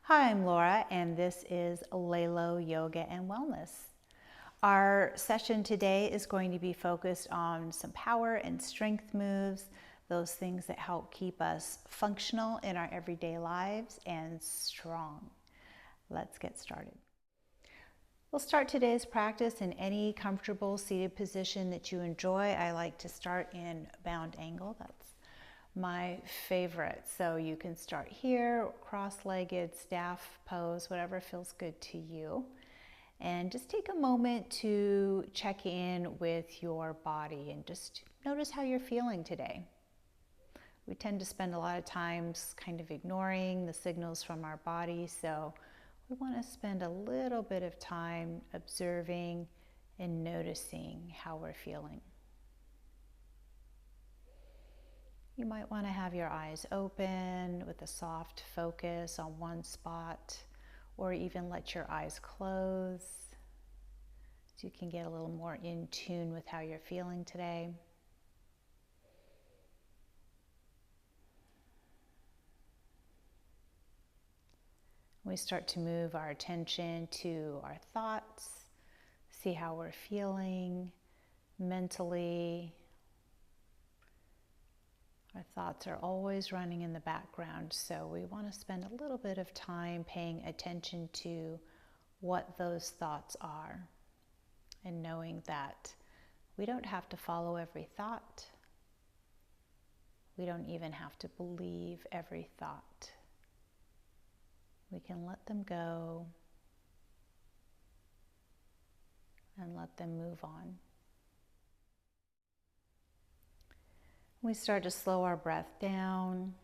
Hi, I'm Laura, and this is Lalo Yoga and Wellness. Our session today is going to be focused on some power and strength moves, those things that help keep us functional in our everyday lives and strong. Let's get started. We'll start today's practice in any comfortable seated position that you enjoy. I like to start in bound angle. That's my favorite. So you can start here, cross-legged, staff pose, whatever feels good to you. And just take a moment to check in with your body and just notice how you're feeling today. We tend to spend a lot of times kind of ignoring the signals from our body, so we want to spend a little bit of time observing and noticing how we're feeling. You might want to have your eyes open with a soft focus on one spot, or even let your eyes close so you can get a little more in tune with how you're feeling today. We start to move our attention to our thoughts, see how we're feeling mentally. Our thoughts are always running in the background, so we want to spend a little bit of time paying attention to what those thoughts are and knowing that we don't have to follow every thought. We don't even have to believe every thought. We can let them go and let them move on. We start to slow our breath down,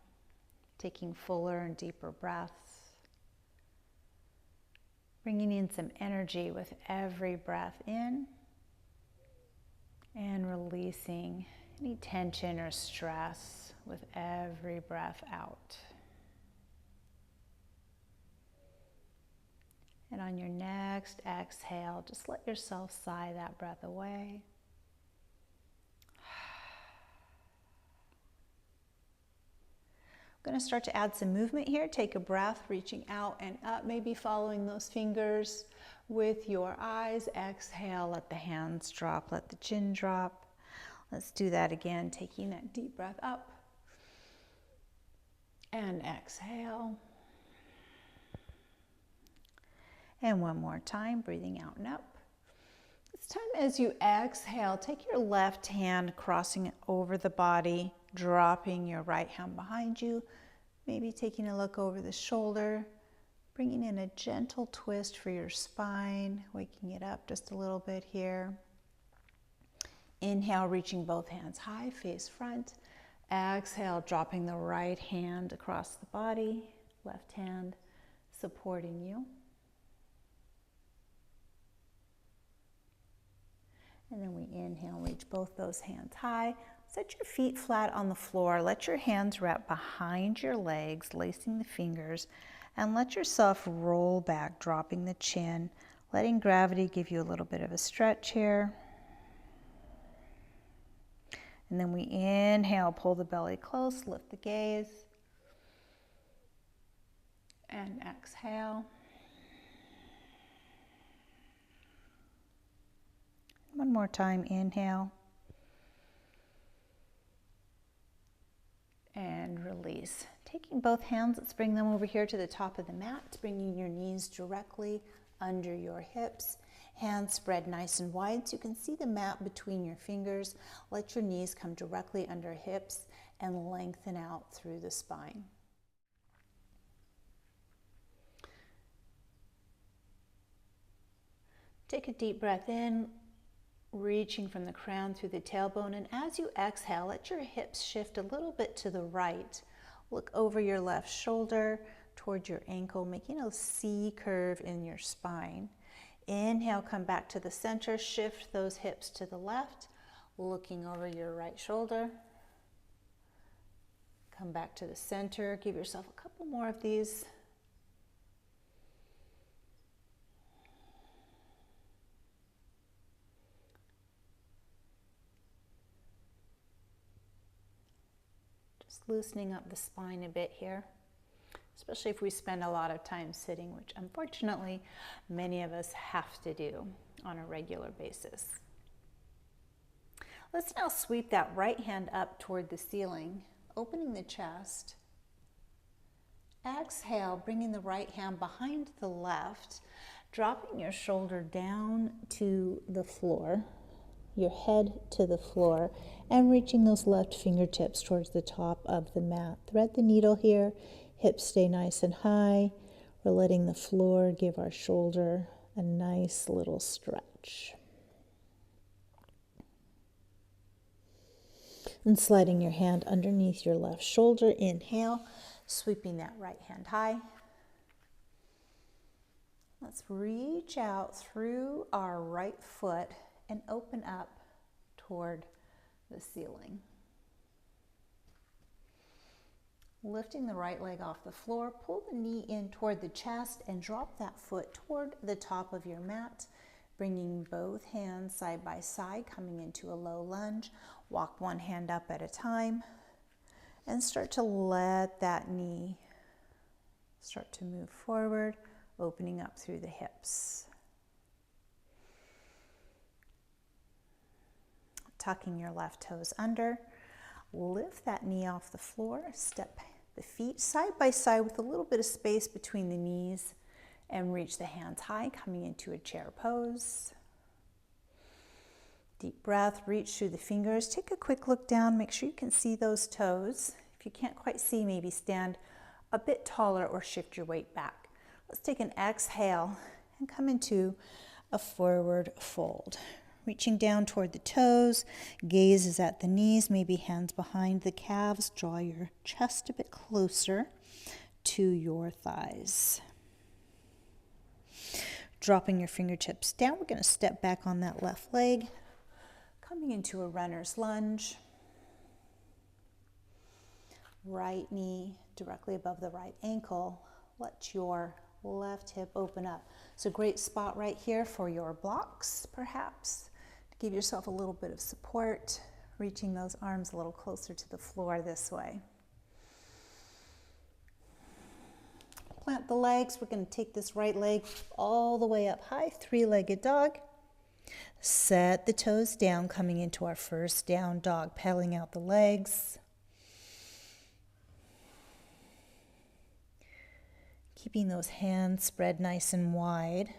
taking fuller and deeper breaths, bringing in some energy with every breath in, and releasing any tension or stress with every breath out. And on your next exhale, just let yourself sigh that breath away. I'm going to start to add some movement here. Take a breath, reaching out and up, maybe following those fingers with your eyes. Exhale, let the hands drop, let the chin drop. Let's do that again, taking that deep breath up. And exhale. And one more time, breathing out and up. This time as you exhale, take your left hand, crossing it over the body, dropping your right hand behind you, maybe taking a look over the shoulder, bringing in a gentle twist for your spine, waking it up just a little bit here. Inhale, reaching both hands high, face front. Exhale, dropping the right hand across the body, left hand supporting you. And then we inhale, reach both those hands high. Set your feet flat on the floor. Let your hands wrap behind your legs, lacing the fingers, and let yourself roll back, dropping the chin, letting gravity give you a little bit of a stretch here. And then we inhale, pull the belly close, lift the gaze, and exhale. One more time, inhale. And release. Taking both hands, let's bring them over here to the top of the mat, bringing your knees directly under your hips. Hands spread nice and wide so you can see the mat between your fingers. Let your knees come directly under hips and lengthen out through the spine. Take a deep breath in, reaching from the crown through the tailbone, and as you exhale, let your hips shift a little bit to the right. Look over your left shoulder toward your ankle, making a C curve in your spine. Inhale, come back to the center, shift those hips to the left, looking over your right shoulder. Come back to the center, give yourself a couple more of these. Loosening up the spine a bit here. especially if we spend a lot of time sitting, which unfortunately many of us have to do on a regular basis. Let's now sweep that right hand up toward the ceiling, opening the chest. Exhale, bringing the right hand behind the left, dropping your shoulder down to the floor, your head to the floor, and reaching those left fingertips towards the top of the mat. Thread the needle here, hips stay nice and high. We're letting the floor give our shoulder a nice little stretch. And sliding your hand underneath your left shoulder, inhale, sweeping that right hand high. Let's reach out through our right foot and open up toward the ceiling. Lifting the right leg off the floor, pull the knee in toward the chest and drop that foot toward the top of your mat, bringing both hands side by side, coming into a low lunge. Walk one hand up at a time and start to let that knee start to move forward, opening up through the hips. Tucking your left toes under, lift that knee off the floor, step the feet side by side with a little bit of space between the knees, and reach the hands high, coming into a chair pose. Deep breath, reach through the fingers. Take a quick look down, make sure you can see those toes. If you can't quite see, maybe stand a bit taller or shift your weight back. Let's take an exhale and come into a forward fold. Reaching down toward the toes, gaze is at the knees, maybe hands behind the calves. Draw your chest a bit closer to your thighs. Dropping your fingertips down, we're going to step back on that left leg, coming into a runner's lunge. Right knee directly above the right ankle. Let your left hip open up. It's a great spot right here for your blocks, perhaps. Give yourself a little bit of support, reaching those arms a little closer to the floor this way. Plant the legs. We're going to take this right leg all the way up high, three-legged dog. Set the toes down, coming into our first down dog, pedaling out the legs. Keeping those hands spread nice and wide.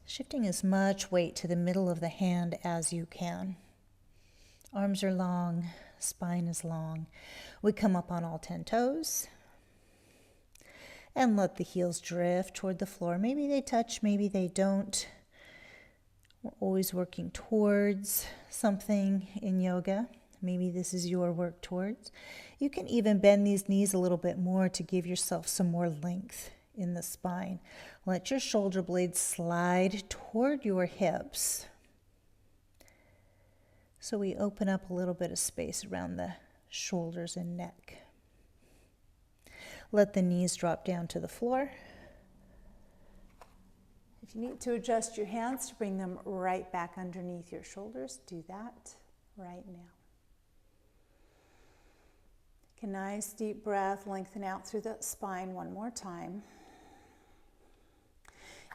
Shifting as much weight to the middle of the hand as you can. Arms are long, spine is long. We come up on all 10 toes and let the heels drift toward the floor. Maybe they touch, maybe they don't. We're always working towards something in yoga. Maybe this is your work towards. You can even bend these knees a little bit more to give yourself some more length in the spine. Let your shoulder blades slide toward your hips. So we open up a little bit of space around the shoulders and neck. Let the knees drop down to the floor. If you need to adjust your hands to bring them right back underneath your shoulders, do that right now. Take a nice deep breath, lengthen out through the spine one more time.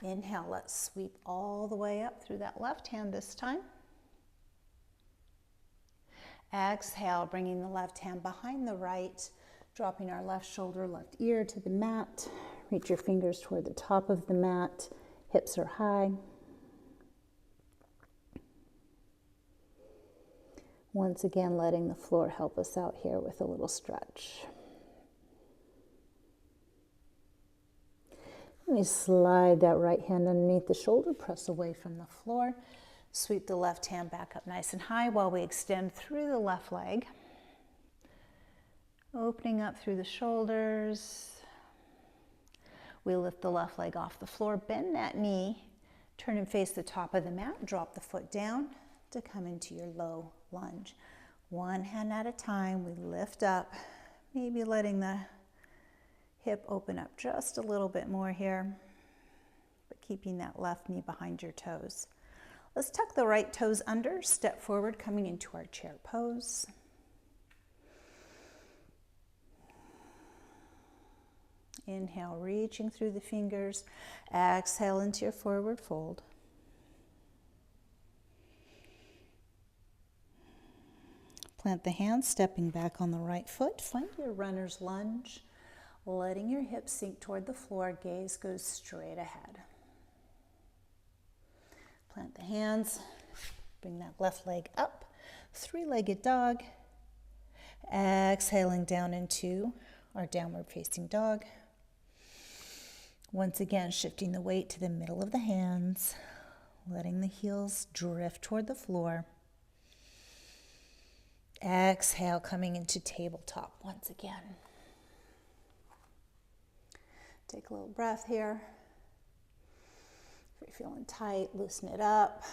Inhale, let's sweep all the way up through that left hand this time. Exhale, bringing the left hand behind the right, dropping our left shoulder, left ear to the mat. Reach your fingers toward the top of the mat. Hips are high. Once again, letting the floor help us out here with a little stretch. Let me slide that right hand underneath the shoulder, press away from the floor. Sweep the left hand back up nice and high while we extend through the left leg. Opening up through the shoulders. We lift the left leg off the floor, bend that knee, turn and face the top of the mat, drop the foot down to come into your low lunge. One hand at a time, we lift up, maybe letting the hip open up just a little bit more here, but keeping that left knee behind your toes. Let's tuck the right toes under, step forward, coming into our chair pose. Inhale, reaching through the fingers. Exhale into your forward fold. Plant the hands, stepping back on the right foot. Find your runner's lunge, letting your hips sink toward the floor. Gaze goes straight ahead. Plant the hands, bring that left leg up. Three-legged dog. Exhaling down into our downward facing dog. Once again, shifting the weight to the middle of the hands, letting the heels drift toward the floor. Exhale, coming into tabletop once again. Take a little breath here. If you're feeling tight, loosen it up.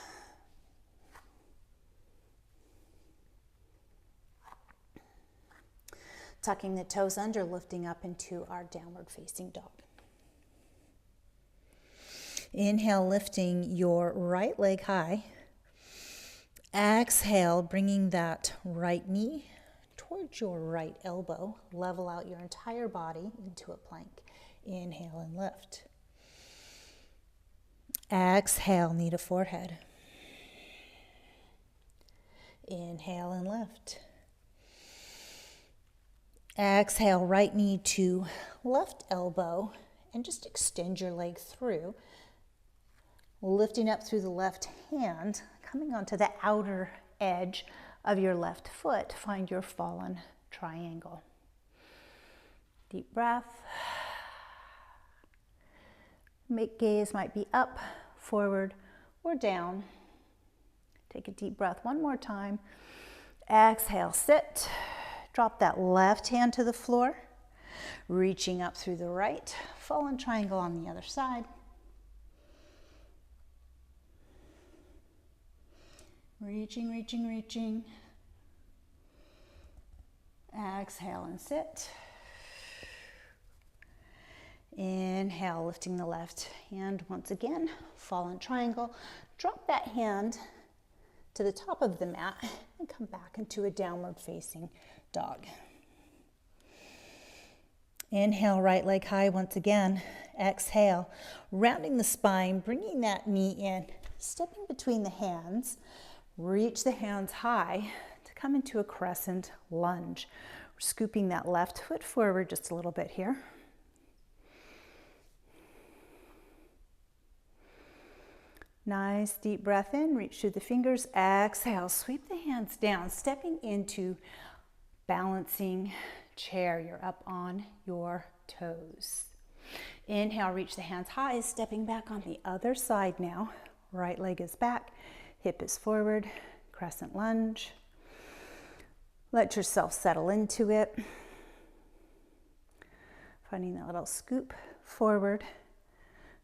Tucking the toes under, lifting up into our downward facing dog. Inhale, lifting your right leg high. Exhale, bringing that right knee towards your right elbow. Level out your entire body into a plank. Inhale and lift. Exhale, knee to forehead. Inhale and lift. Exhale, right knee to left elbow, and just extend your leg through. Lifting up through the left hand, coming onto the outer edge of your left foot, find your fallen triangle. Deep breath. Gaze might be up, forward, or down. Take a deep breath one more time. Exhale, sit. Drop that left hand to the floor, reaching up through the right, fallen triangle on the other side. Reaching, reaching, reaching. Exhale and sit. Inhale, lifting the left hand once again, fallen triangle. Drop that hand to the top of the mat and come back into a downward facing dog. Inhale, right leg high once again. Exhale, rounding the spine, bringing that knee in, stepping between the hands. Reach the hands high to come into a crescent lunge. We're scooping that left foot forward just a little bit here. Nice deep breath in, reach through the fingers. Exhale, sweep the hands down, stepping into balancing chair. You're up on your toes. Inhale, reach the hands high, stepping back on the other side now. Right leg is back, hip is forward, crescent lunge. Let yourself settle into it. Finding that little scoop forward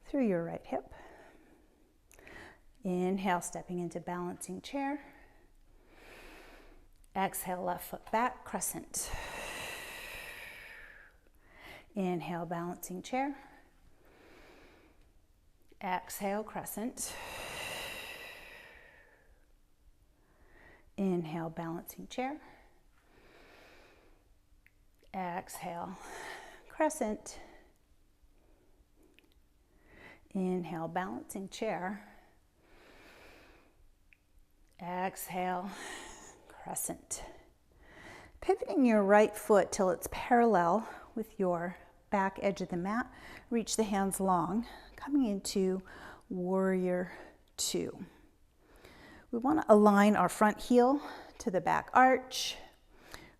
through your right hip. Inhale, stepping into balancing chair. Exhale, left foot back, crescent. Inhale, balancing chair. Exhale, crescent. Inhale, balancing chair. Exhale, crescent. Inhale, balancing chair. Exhale, crescent. Pivoting your right foot till it's parallel with your back edge of the mat. Reach the hands long, coming into warrior two. We want to align our front heel to the back arch.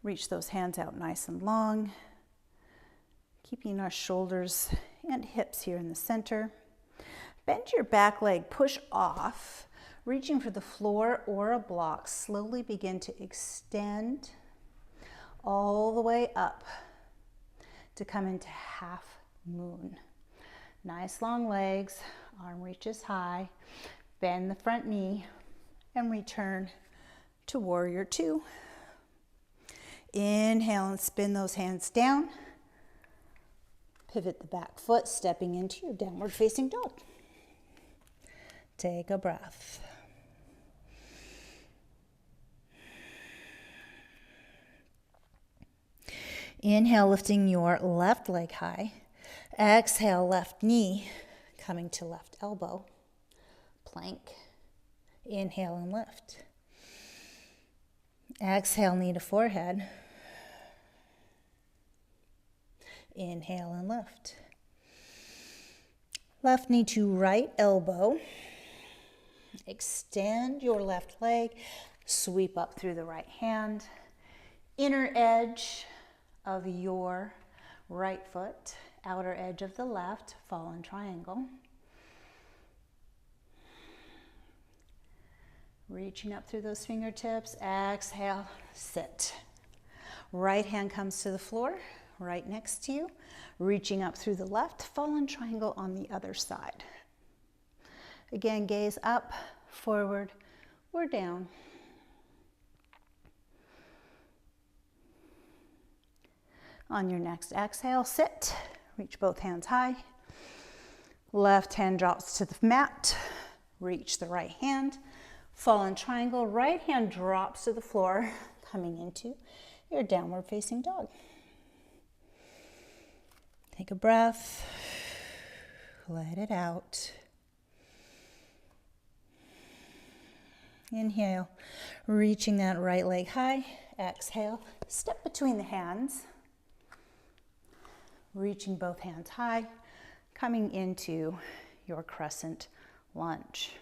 Reach those hands out nice and long, keeping our shoulders and hips here in the center. Bend your back leg, push off. Reaching for the floor or a block, slowly begin to extend all the way up to come into half moon. Nice long legs, arm reaches high, bend the front knee, and return to warrior two. Inhale and spin those hands down. Pivot the back foot, stepping into your downward facing dog. Take a breath. Inhale, lifting your left leg high. Exhale, left knee coming to left elbow. Plank. Inhale and lift. Exhale, knee to forehead. Inhale and lift. Left knee to right elbow. Extend your left leg. Sweep up through the right hand. Inner edge of your right foot. Outer edge of the left. Fallen triangle. Reaching up through those fingertips. Exhale, sit. Right hand comes to the floor, right next to you. Reaching up through the left, fallen triangle on the other side. Again, gaze up, forward, or down. On your next exhale, sit. Reach both hands high. Left hand drops to the mat. Reach the right hand. Fallen triangle, right hand drops to the floor, coming into your downward facing dog. Take a breath, let it out. Inhale, reaching that right leg high. Exhale, step between the hands. Reaching both hands high, coming into your crescent lunge.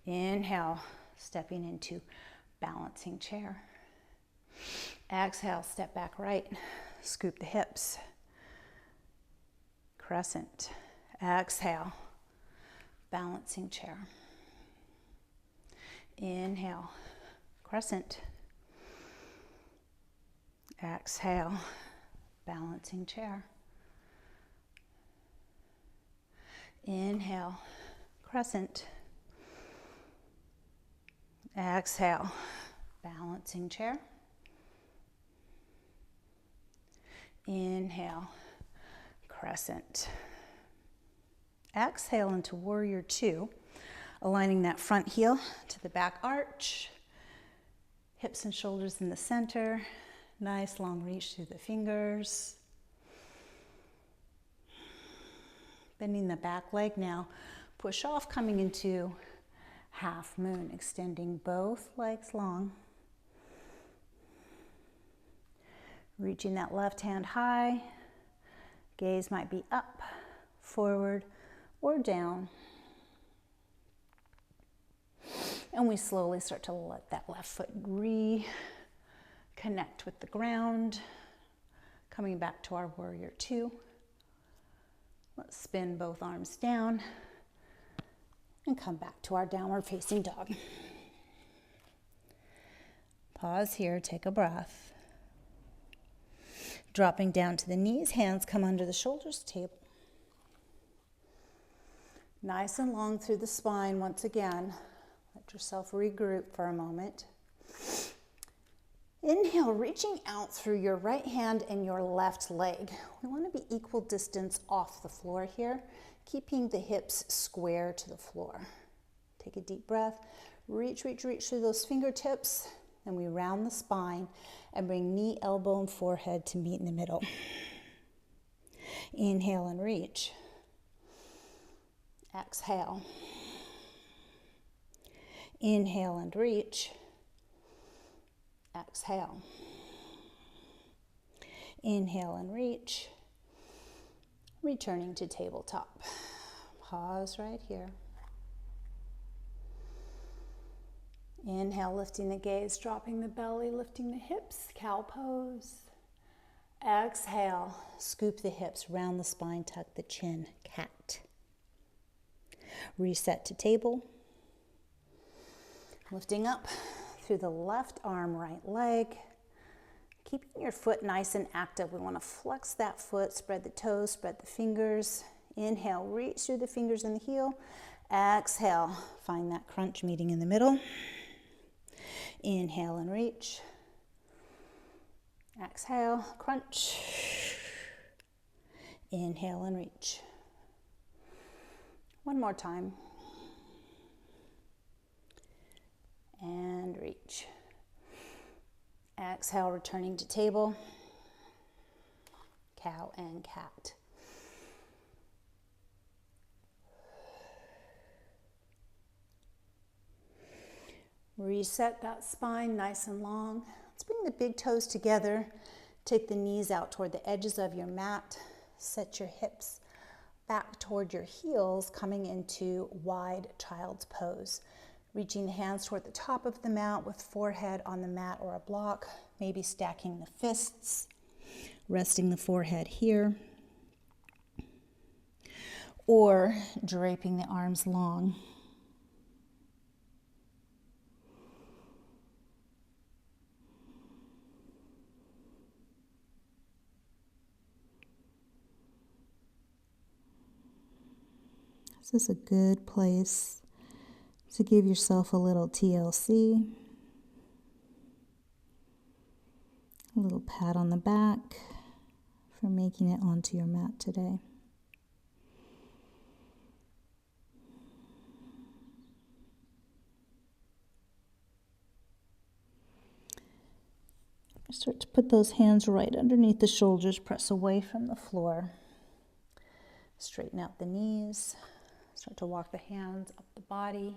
Inhale, stepping into balancing chair. Exhale, step back right, scoop the hips. Crescent. Exhale, balancing chair. Inhale, crescent. Exhale, balancing chair. Inhale, crescent. Exhale, balancing chair. Inhale, crescent. Exhale into warrior two, aligning that front heel to the back arch. Hips and shoulders in the center. Nice long reach through the fingers. Bending the back leg now. Push off, coming into half moon, extending both legs long. Reaching that left hand high. Gaze might be up, forward, or down. And we slowly start to let that left foot reconnect with the ground. Coming back to our warrior two. Let's spin both arms down and come back to our downward facing dog. Pause here, take a breath. Dropping down to the knees, hands come under the shoulders, table. Nice and long through the spine once again. Let yourself regroup for a moment. Inhale, reaching out through your right hand and your left leg. We want to be equal distance off the floor here, keeping the hips square to the floor. Take a deep breath. Reach, reach, reach through those fingertips. And we round the spine and bring knee, elbow, and forehead to meet in the middle. Inhale and reach. Exhale. Inhale and reach. Exhale. Inhale and reach. Returning to tabletop. Pause right here. Inhale, lifting the gaze, dropping the belly, lifting the hips, cow pose. Exhale, scoop the hips, round the spine, tuck the chin, cat. Reset to table. Lifting up through the left arm, right leg. Keeping your foot nice and active. We want to flex that foot, spread the toes, spread the fingers. Inhale, reach through the fingers and the heel. Exhale, find that crunch meeting in the middle. Inhale and reach. Exhale, crunch. Inhale and reach. One more time. And reach. Exhale, returning to table. cow and cat. Reset that spine nice and long. Let's bring the big toes together. Take the knees out toward the edges of your mat. Set your hips back toward your heels, coming into wide child's pose. Reaching the hands toward the top of the mat with forehead on the mat or a block. Maybe stacking the fists, resting the forehead here. Or draping the arms long. This is a good place to give yourself a little TLC, a little pat on the back for making it onto your mat today. Start to put those hands right underneath the shoulders, press away from the floor. Straighten out the knees. Start to walk the hands up the body.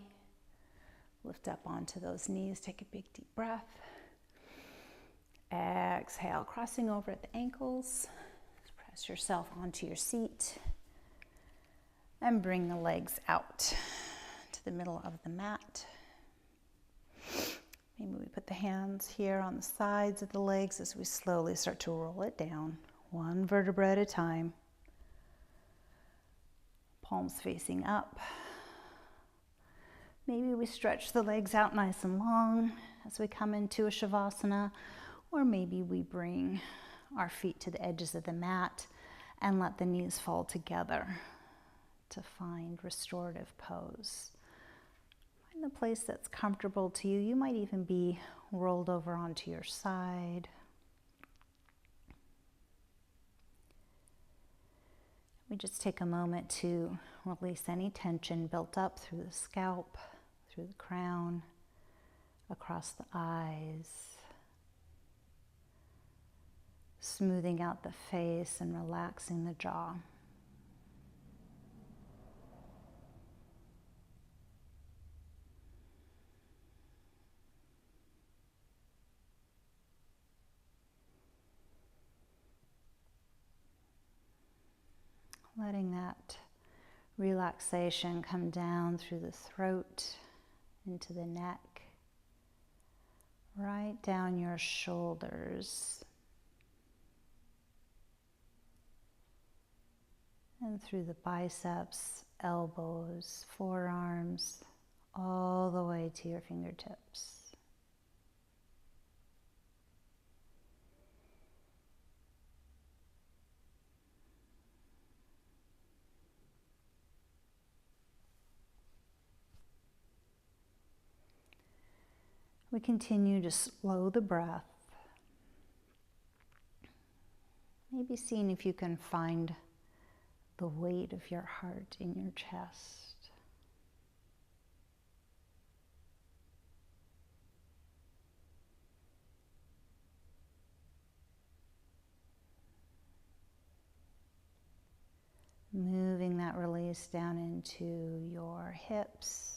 Lift up onto those knees. Take a big deep breath. Exhale, crossing over at the ankles. Press yourself onto your seat. And bring the legs out to the middle of the mat. Maybe we put the hands here on the sides of the legs as we slowly start to roll it down, one vertebra at a time. Palms facing up. Maybe we stretch the legs out nice and long as we come into a Shavasana, or maybe we bring our feet to the edges of the mat and let the knees fall together to find restorative pose. Find the place that's comfortable to you. You might even be rolled over onto your side. We just take a moment to release any tension built up through the scalp, through the crown, across the eyes, smoothing out the face and relaxing the jaw. Letting that relaxation come down through the throat, into the neck, right down your shoulders, and through the biceps, elbows, forearms, all the way to your fingertips. We continue to slow the breath. Maybe seeing if you can find the weight of your heart in your chest. Moving that release down into your hips,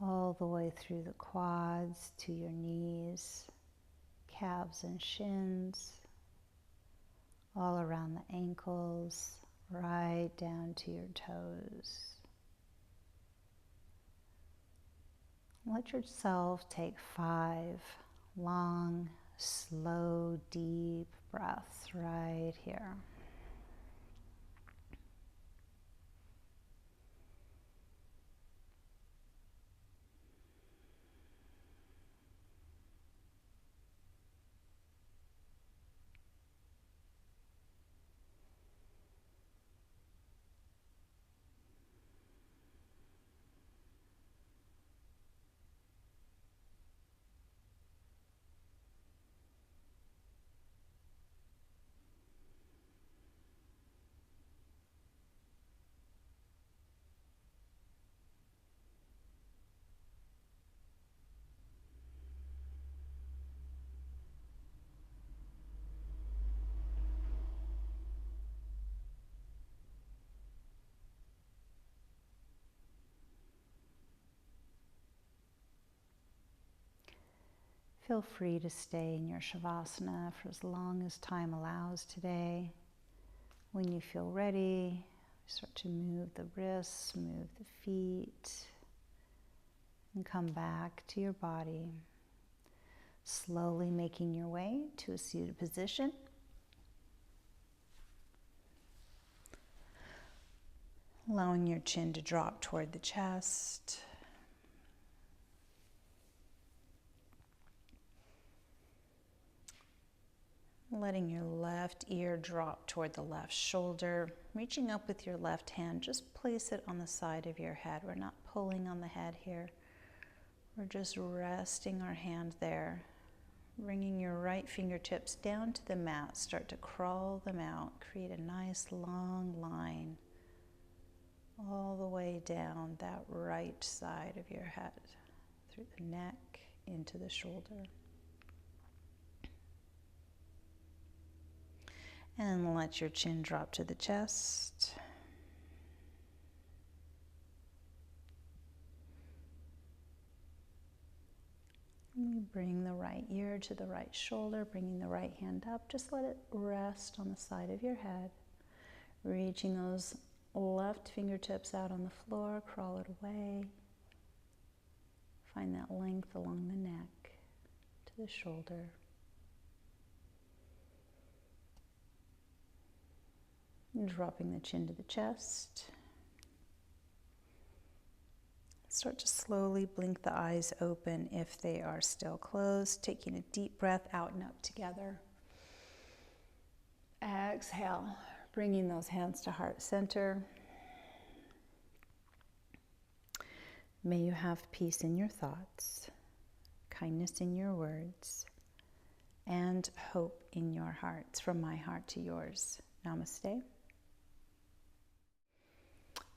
all the way through the quads to your knees, calves and shins, all around the ankles, right down to your toes. Let yourself take 5 long, slow, deep breaths right here. Feel free to stay in your Shavasana for as long as time allows today. When you feel ready, start to move the wrists, move the feet, and come back to your body. Slowly making your way to a seated position. Allowing your chin to drop toward the chest. Letting your left ear drop toward the left shoulder. Reaching up with your left hand, just place it on the side of your head. We're not pulling on the head here. We're just resting our hand there. Bringing your right fingertips down to the mat. Start to crawl them out. Create a nice long line all the way down that right side of your head, through the neck, into the shoulder. And let your chin drop to the chest. We bring the right ear to the right shoulder, bringing the right hand up. Just let it rest on the side of your head. Reaching those left fingertips out on the floor, crawl it away. Find that length along the neck to the shoulder. Dropping the chin to the chest. Start to slowly blink the eyes open if they are still closed. Taking a deep breath out and up together. Exhale, bringing those hands to heart center. May you have peace in your thoughts, kindness in your words, and hope in your hearts. From my heart to yours. Namaste.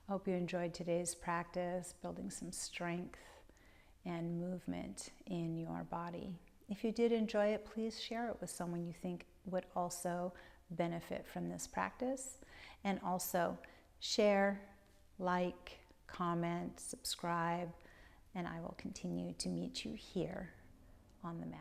Hope you enjoyed today's practice, building some strength and movement in your body. If you did enjoy it, please share it with someone you think would also benefit from this practice. And also share, like, comment, subscribe, and I will continue to meet you here on the mat.